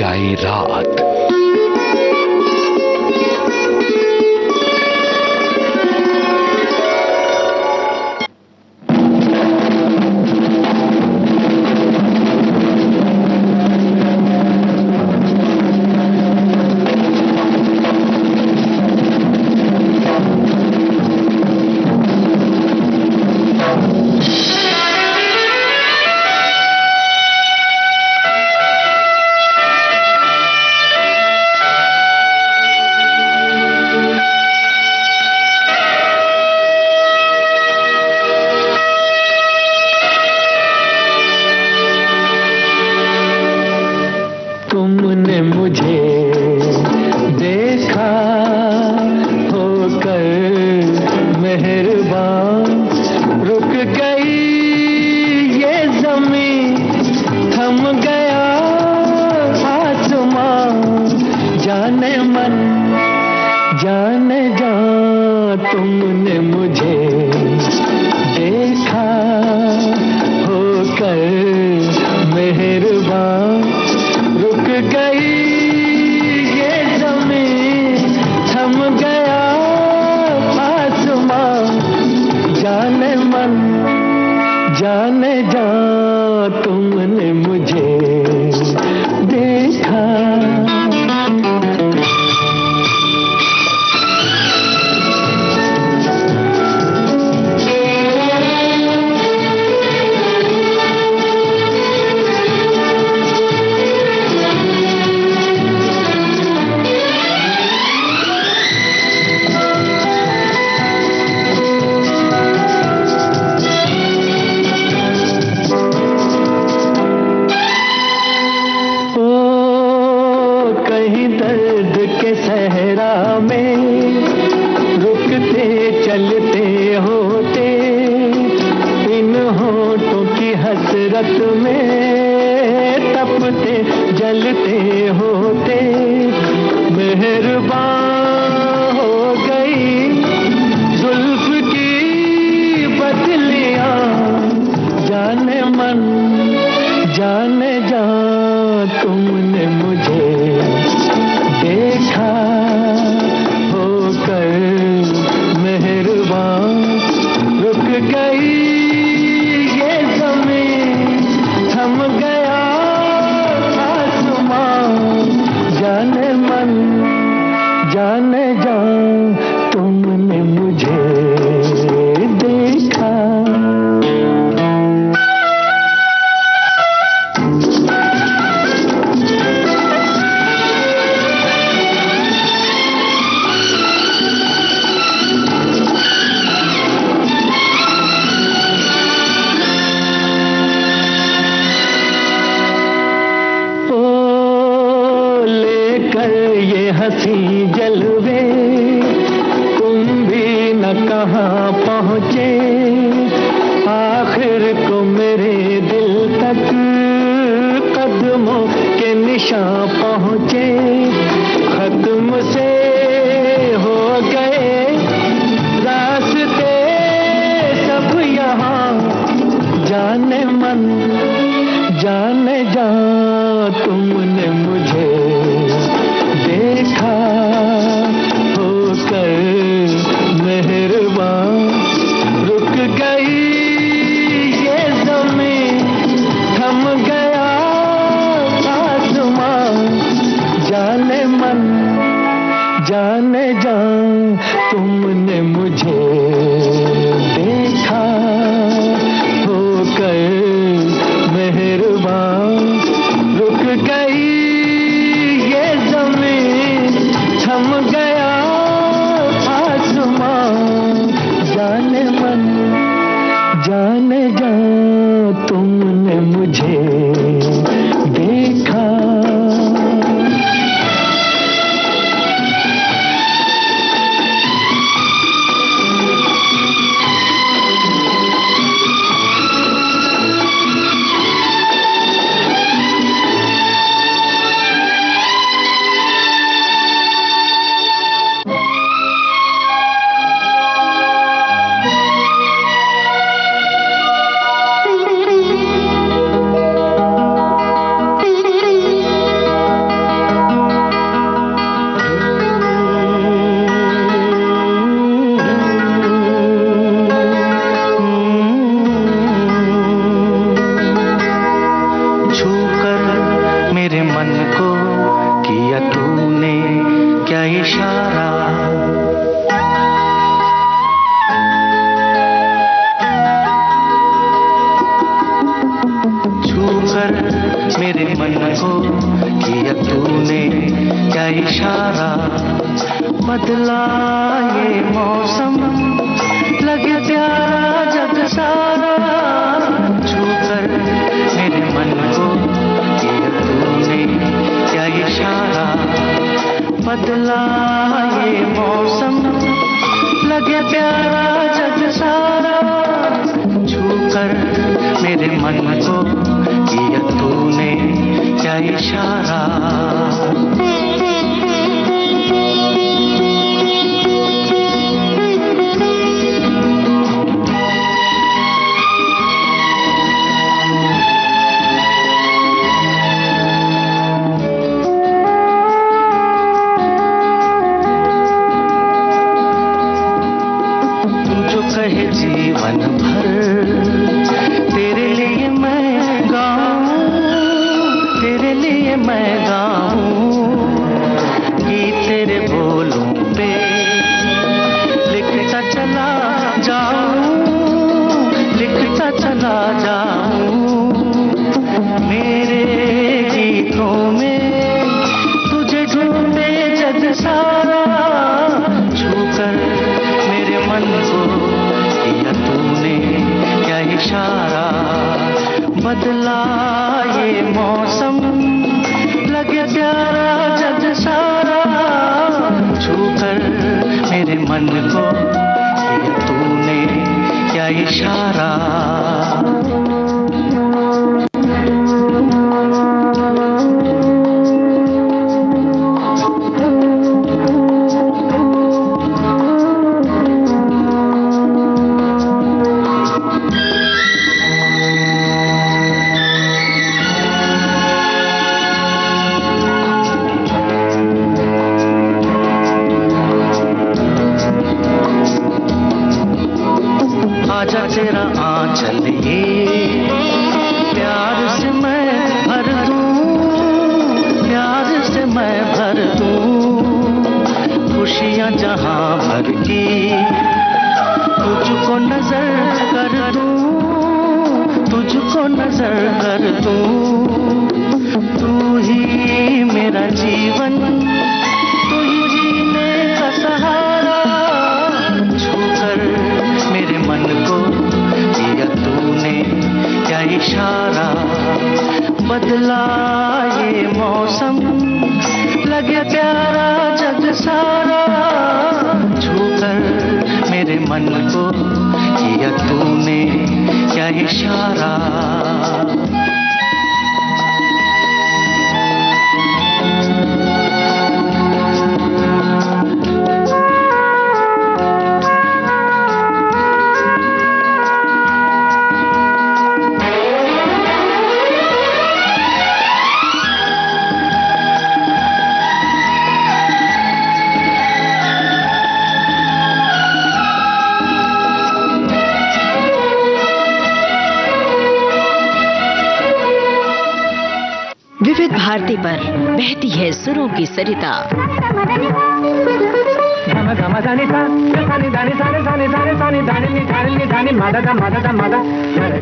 जाए रात। तुमने मुझे देखा होकर मेहरबान, रुक गई ये ज़मीं, थम गया आसमां, जाने मन जाने जा। तुमने मुझे देखा होकर मेहरबान, रुक गई ये ज़मीं, थम गया आसमां, जाने मन जाने जा। तुमने मुझे देखा। कहीं दर्द के सहरा में रुकते चलते होते, इन होठों की हसरत में तपते जलते होते, मेहरबान हो गई जुल्फ की बदलियां, जाने मन जाने जा। तुमने मुझे देखा होकर मेहरबान, रुक गई ये ज़मीं, थम गया आसमां, जाने मन जाने जा। तुमने मुझे देखा। ये हंसी जलवे तुम भी न कहाँ पहुँचे, आखिर को मेरे दिल तक कदमों के निशान पहुँचे, खत्म से हो गए रास्ते सब यहाँ, जाने मन जाने जा। तुमने मुझे देखा होकर मेहरबान, रुक गई ये ज़मीं, थम गया आसमां, जाने मन जाने जा। तुमने मुझे देखा होकर मेहरबान, रुक गई ये ज़मीं, थम गया आसमां, जाने मन जाने जा। तुमने मुझे देखा। मेरे मन को किया तूने क्या इशारा। छूकर मेरे मन को किया तूने क्या इशारा। बदला ये मौसम लगे प्यारा जग सारा। छूकर मेरे मन को किया तूने क्या इशारा। बदला ये मौसम लगे प्यारा जग सारा। छूकर मेरे मन को किया तूने क्या इशारा। कहे जीवन भर तेरे लिए मैं गाऊं, तेरे लिए मैं गाऊं। गीत तेरे बोलों पे लिखता चला जाऊं, लिखता चला जाऊं। मेरे गीतों में तुझे ढूंढे जग सारा। छूकर मेरे मन को किया तूने क्या इशारा। बदला ये मौसम लगे प्यारा जग सारा। छूकर मेरे मन को किया तूने क्या इशारा। आजा तेरा आंचल ये प्यार से मैं भर दूं, प्यार से मैं भर दूं। खुशियाँ जहाँ भर की तुझको नजर कर दूं, तुझको नजर कर दूं। तू ही मेरा जीवन, तू ही जीने का सहारा। छूकर मेरे मन को किया तूने क्या इशारा। बदला ये मौसम लगे प्यारा जग सारा। छूकर मेरे मन को किया तूने क्या इशारा। विविध भारती पर बहती है सुरों की सरिता।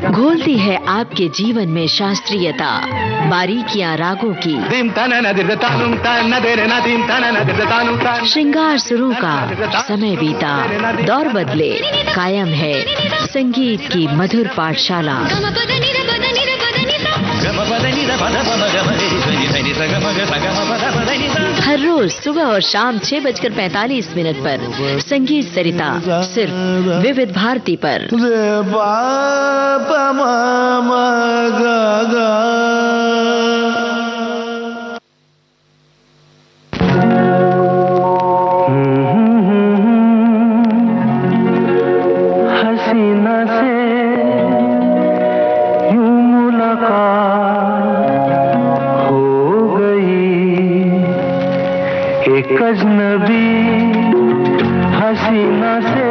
घोलती है आपके जीवन में शास्त्रीयता, बारीकियां रागों की। श्रृंगार सुरों का समय बीता, दौर बदले, कायम है संगीत की मधुर पाठशाला। हर रोज सुबह और शाम 6:45 पर संगीत सरिता, सिर्फ विविध भारती पर। हसीना से यूं मुलाकात हो गई, एक अजनबी हसीना से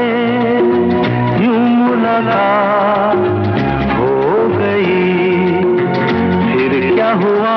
यूं मुलाकात हो गई। फिर क्या हुआ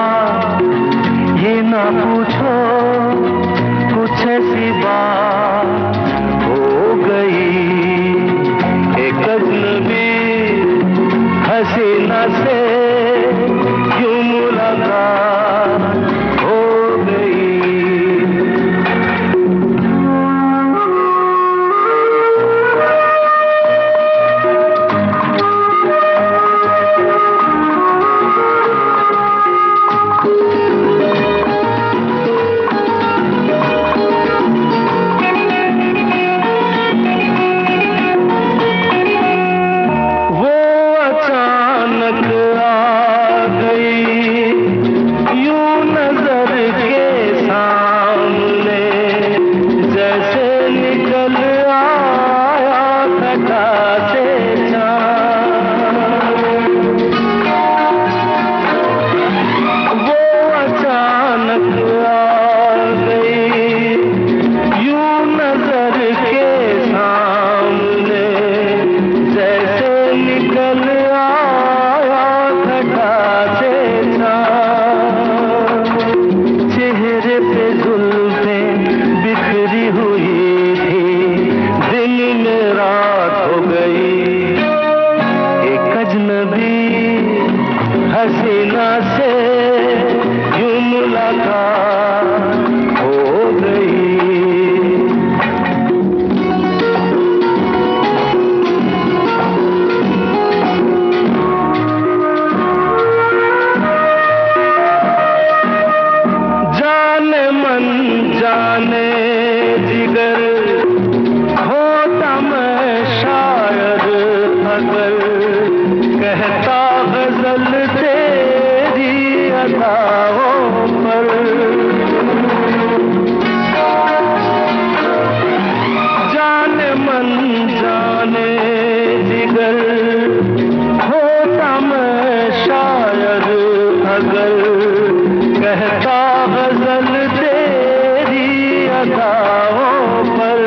कहता गजल तेरी अदाओं पर।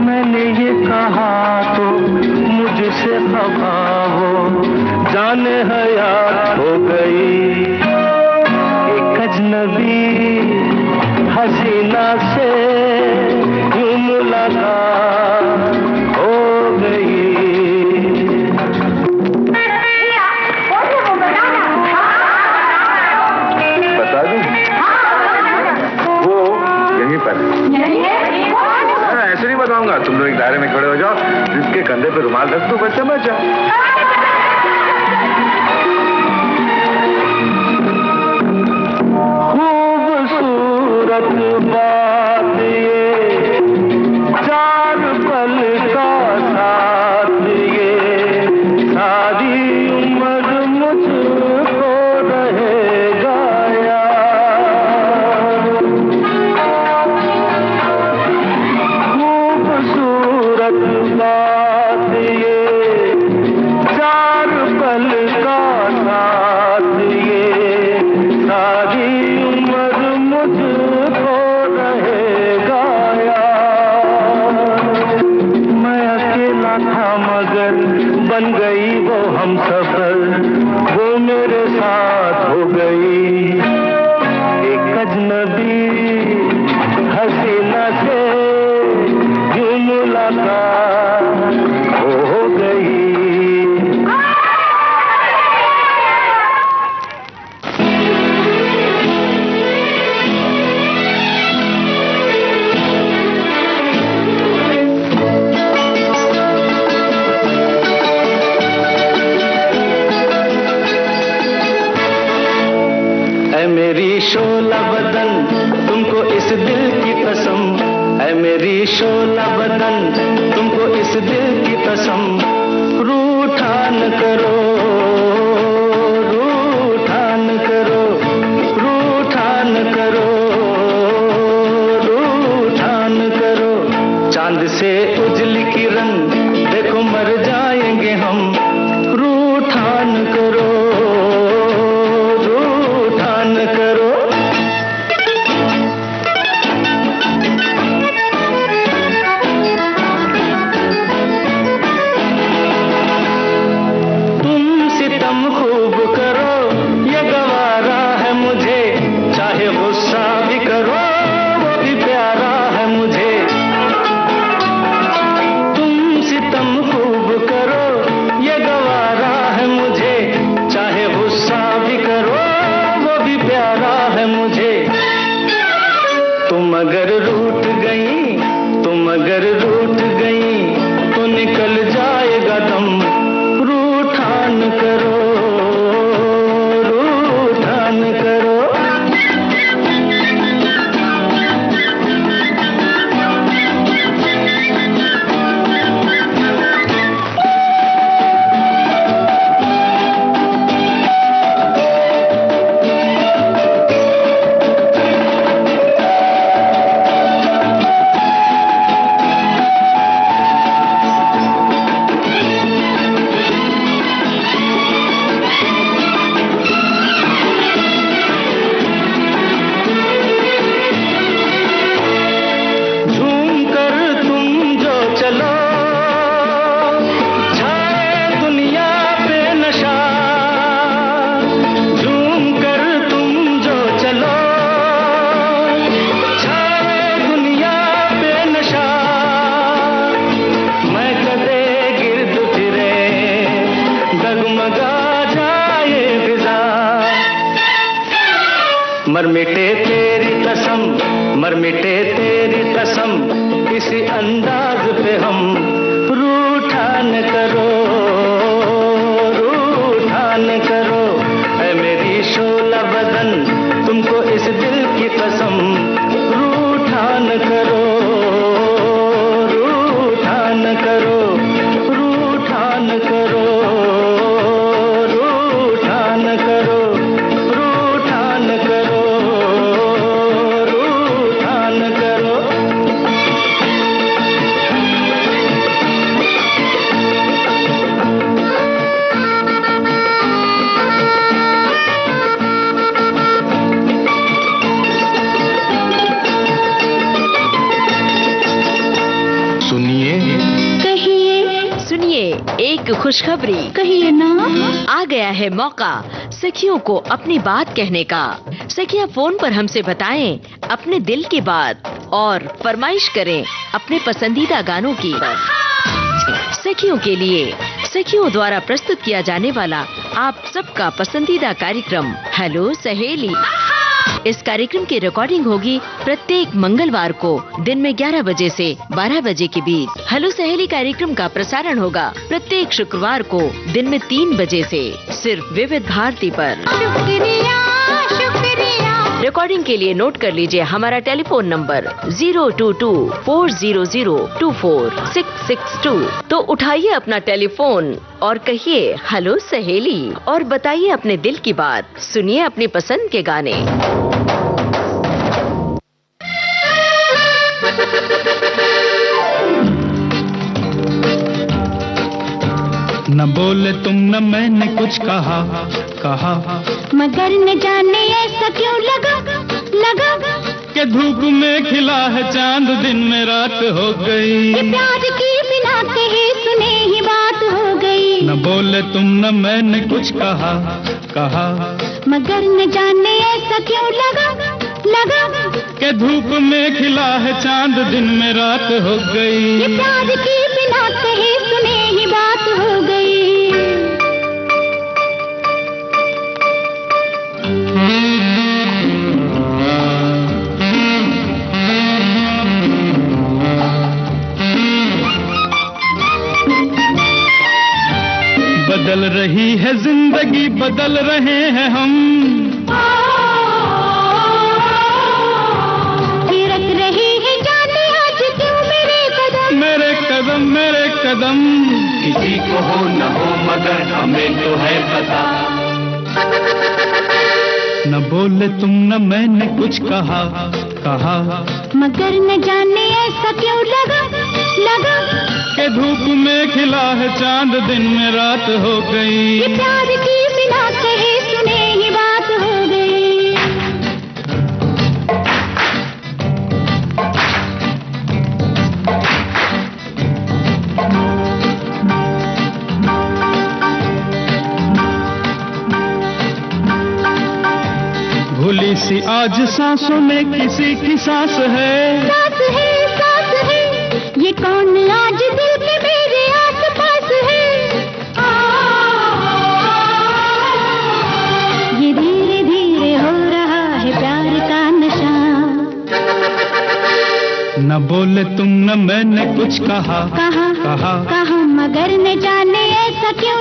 मैंने ये कहा तो मुझसे खफा हो, जाने हयात हो गई एक अजनबी हसीना से यूं मुलाकात हो गई। बता दूं? वो यहीं पर ऐसे नहीं बताऊंगा। तुम लोग एक दायरे में खड़े हो जाओ, जिसके कंधे पे रुमाल रख दो, बच्चा बच्चा। खूबसूरत बात ये, चार पल का साथ ये, सारी उम्र मुझको रहेगा याद। खूबसूरत बात ये, चार पल का साथ ये, सारी उम्र मुझको रहेगा याद। मैं अकेला था मगर बन गई वो हमसफर, वो मेरे साथ हो गई एक अजनबी हसीना से यूं मुलाकात हो गई। ऐ मेरी शोला बदन, तुमको इस दिल की कसम, ऐ मेरी शोला बदन, तुमको इस दिल की कसम, रूठा न करो, रूठा न करो, रूठा न करो, रूठा न करो। चांद से उजली किरण देखो मर जाएंगे हम, रूठा न करो, रूठा न करो। तुम सितम खूब करो, ये गवारा है मुझे, चाहे गुस्सा भी करो वो भी प्यारा है मुझे। तुम सितम खूब करो, ये गवारा है मुझे, चाहे गुस्सा भी करो वो भी प्यारा है मुझे। तुम अगर रूठ गई, तुम अगर रूठ गई तो निकल जाएगा दम, रूठा न करो, रूठा न करो। मर मिटे तेरी कसम, मर मिटे तेरी कसम, इसी अंदाज पे हम, रूठा न करो, रूठा न करो। ऐ मेरी शोला बदन, तुमको इस दिल की कसम, रूठा न करो, रूठा न करो, रूठा न करो, रूठा न करो, रूठा न करो, रूठा न करो। एक खुशखबरी, कहिए ना। आ गया है मौका सखियों को अपनी बात कहने का। सखियां फोन पर हमसे बताएं अपने दिल की बात और फरमाइश करें अपने पसंदीदा गानों की। सखियों के लिए सखियों द्वारा प्रस्तुत किया जाने वाला आप सबका पसंदीदा कार्यक्रम हेलो सहेली। इस कार्यक्रम की रिकॉर्डिंग होगी प्रत्येक मंगलवार को दिन में 11 बजे से 12 बजे के बीच। हेलो सहेली कार्यक्रम का प्रसारण होगा प्रत्येक शुक्रवार को दिन में 3 बजे से सिर्फ विविध भारती पर। शुक्रिया शुक्रिया। रिकॉर्डिंग के लिए नोट कर लीजिए हमारा टेलीफोन नंबर 022-400-24662। तो उठाइए अपना टेलीफोन और कहिए हेलो सहेली और बताइए अपने दिल की बात। सुनिए अपनी पसंद के गाने। न बोले तुम न मैंने कुछ कहा, मगर न जाने ऐसा क्यों लगा कि धूप में खिला है चांद दिन में रात हो गई। ये प्यार की बिना कहे सुने ही बात हो गई। न बोले तुम न मैंने कुछ कहा, मगर न जाने ऐसा क्यों लगा कि धूप में खिला है चांद दिन में रात हो गई। ये प्यार की बिना कहे सुने ही बात हो गई। बदल रही है जिंदगी, बदल रहे हैं हम, थिरक रही है जाने आज क्यों मेरे कदम। किसी को हो न हो मगर हमें तो है पता। न बोले तुम न मैंने कुछ कहा, मगर न जाने ऐसा क्यों लगा कि धूप में खिला है चांद दिन में रात हो गई। ये प्यार की बिना कहे सुने ही बात हो गई। भूली सी आज सांसों में किसी की सांस है, ये कौन आज दिल के मेरे आस-पास है। ये धीरे धीरे हो रहा है प्यार का नशा। न बोले तुम न मैंने कुछ कहा, मगर न जाने ऐसा क्यों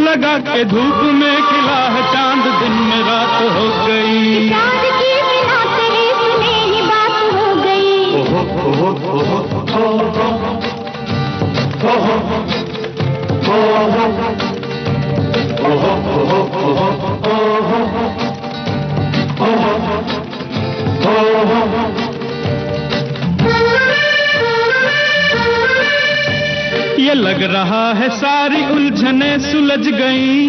लगा कि धूप में खिला है चांद दिन में रात हो गई। प्यार की बिना कहे सुने ही बात हो गई। ये लग रहा है सारी उलझने सुलझ गई।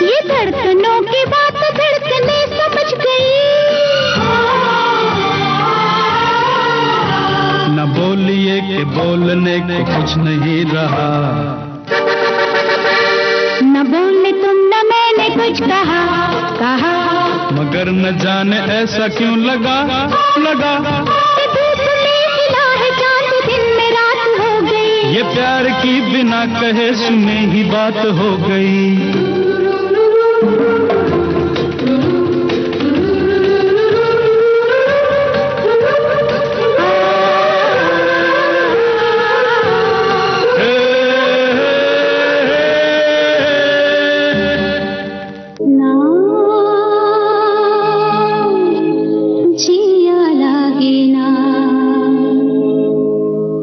ये धड़कनों की बात धड़कने समझ गई। न बोलिए कि बोलने को कुछ नहीं रहा। न बोले तुम न मैंने कुछ कहा, मगर न जाने ऐसा क्यों लगा धूप में खिला है चांद दिन में रात हो गई। ये प्यार की बिना कहे सुने ही बात हो गई।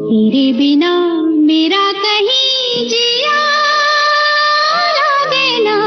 तेरे बिना मेरा कहीं जिया लागे ना।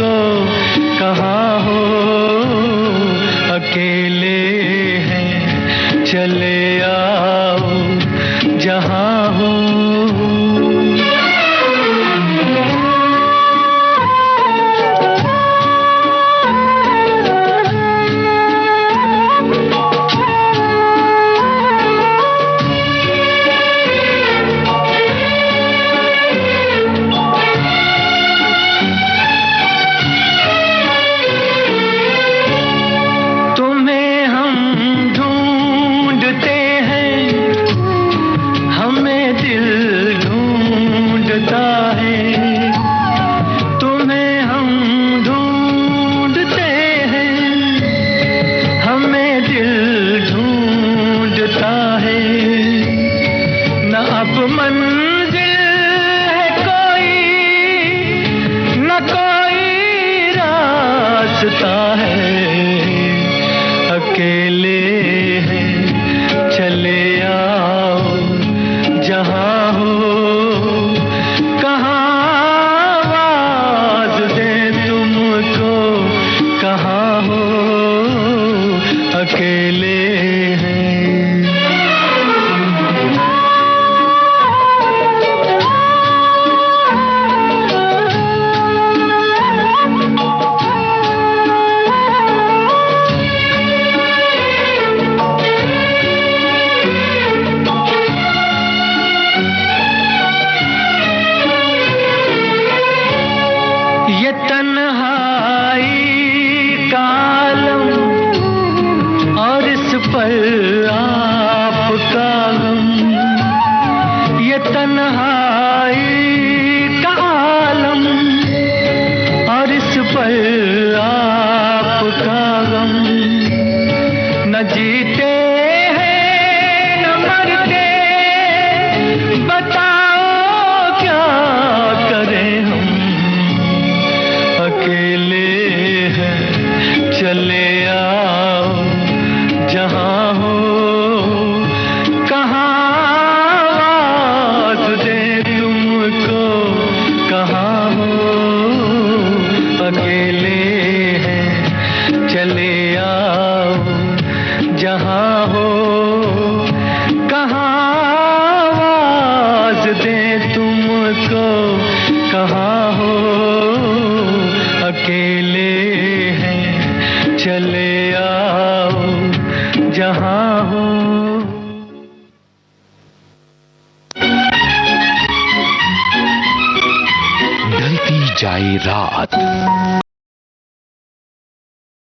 तुमको, कहाँ हो अकेले हैं, चले आओ जहाँ हो। जाए रात,